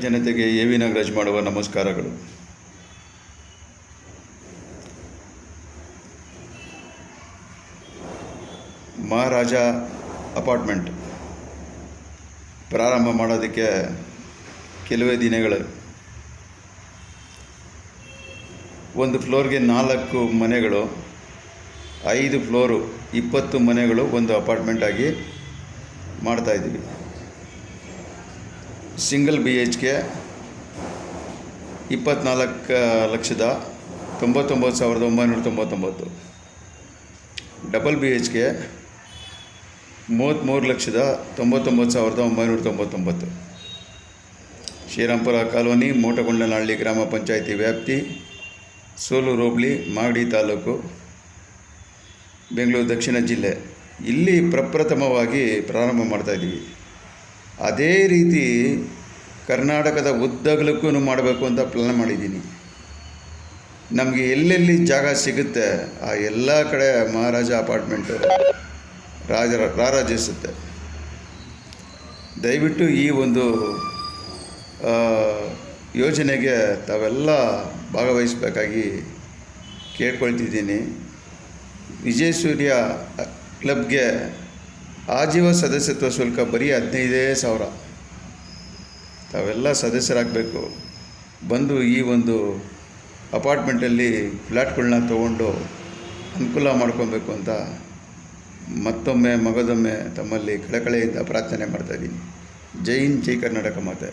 ಜನತೆಗೆ ಎ.ವಿ. ನಾಗರಾಜ್ ಮಾಡುವ ನಮಸ್ಕಾರಗಳು. ಮಹಾರಾಜ ಅಪಾರ್ಟ್ಮೆಂಟ್ ಪ್ರಾರಂಭ ಮಾಡೋದಕ್ಕೆ ಕೆಲವೇ ದಿನಗಳು. ಒಂದು ಫ್ಲೋರ್ಗೆ 4 ಮನೆಗಳು, 5 ಫ್ಲೋರು 20 ಮನೆಗಳು ಒಂದು ಅಪಾರ್ಟ್ಮೆಂಟ್ ಆಗಿ ಮಾಡ್ತಾಯಿದ್ದೀವಿ. Single BHK 24,99,999. Double BHK 33,99,999. Srirampura colony, Motagondanahalli ಗ್ರಾಮ ಪಂಚಾಯಿತಿ ವ್ಯಾಪ್ತಿ, ಸೂಲೂರು ಹೋಬಳಿ, ಮಾಗಡಿ ತಾಲೂಕು, ಬೆಂಗಳೂರು ದಕ್ಷಿಣ ಜಿಲ್ಲೆ. ಇಲ್ಲಿ ಪ್ರಪ್ರಥಮವಾಗಿ ಪ್ರಾರಂಭ ಮಾಡ್ತಾಯಿದ್ದೀವಿ. ಅದೇ ರೀತಿ ಕರ್ನಾಟಕದ ಉದ್ದಗಲಕ್ಕೂ ಮಾಡಬೇಕು ಅಂತ ಪ್ಲ್ಯಾನ್ ಮಾಡಿದ್ದೀನಿ. ನಮಗೆ ಎಲ್ಲೆಲ್ಲಿ ಜಾಗ ಸಿಗುತ್ತೆ ಆ ಎಲ್ಲ ಕಡೆ ಮಹಾರಾಜ ಅಪಾರ್ಟ್ಮೆಂಟು ರಾರಾಜಿಸುತ್ತೆ. ದಯವಿಟ್ಟು ಈ ಒಂದು ಯೋಜನೆಗೆ ತಾವೆಲ್ಲ ಭಾಗವಹಿಸಬೇಕಾಗಿ ಕೇಳ್ಕೊಳ್ತಿದ್ದೀನಿ. ವಿಜಯಸೂರ್ಯ ಕ್ಲಬ್ಗೆ ಆಜೀವ ಸದಸ್ಯತ್ವ ಶುಲ್ಕ ಬರೀ 15,000. ತಾವೆಲ್ಲ ಸದಸ್ಯರಾಗಬೇಕು. ಬಂದು ಈ ಒಂದು ಅಪಾರ್ಟ್ಮೆಂಟಲ್ಲಿ ಫ್ಲ್ಯಾಟ್ಗಳನ್ನ ತೊಗೊಂಡು ಅನುಕೂಲ ಮಾಡ್ಕೊಬೇಕು ಅಂತ ಮತ್ತೊಮ್ಮೆ ಮಗದೊಮ್ಮೆ ತಮ್ಮಲ್ಲಿ ಕಳಕಳಿಯಿಂದ ಪ್ರಾರ್ಥನೆ ಮಾಡ್ತಾಯಿದ್ದೀನಿ. ಜೈ ಹಿಂದ್, ಜೈ ಕರ್ನಾಟಕ ಮಾತೆ.